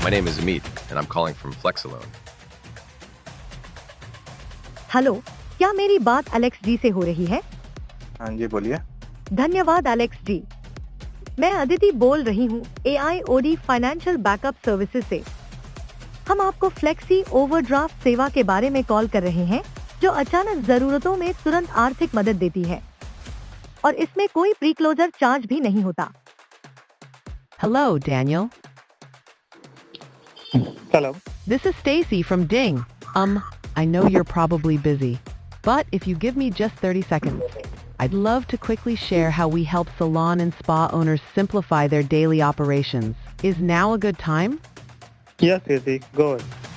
my name is Amit, and I'm calling from FlexAlone. Hello, क्या मेरी बात Alex जी से हो रही है? हाँ जी, बोलिए। धन्यवाद एलेक्स जी। मैं अदिति बोल रही हूँ AIOD फाइनेंशियल बैकअप सर्विसेज से। हम आपको फ्लेक्सी ओवरड्राफ्ट सेवा के बारे में कॉल कर रहे हैं, जो अचानक जरूरतों में तुरंत आर्थिक मदद देती है और इसमें कोई प्री क्लोजर चार्ज भी नहीं होता। Hello, Daniel. Hello. This is Stacy from Ding. I know you're probably busy, but if you give me just 30 seconds, I'd love to quickly share how we help salon and spa owners simplify their daily operations. Is now a good time? Yes, Stacy, go ahead.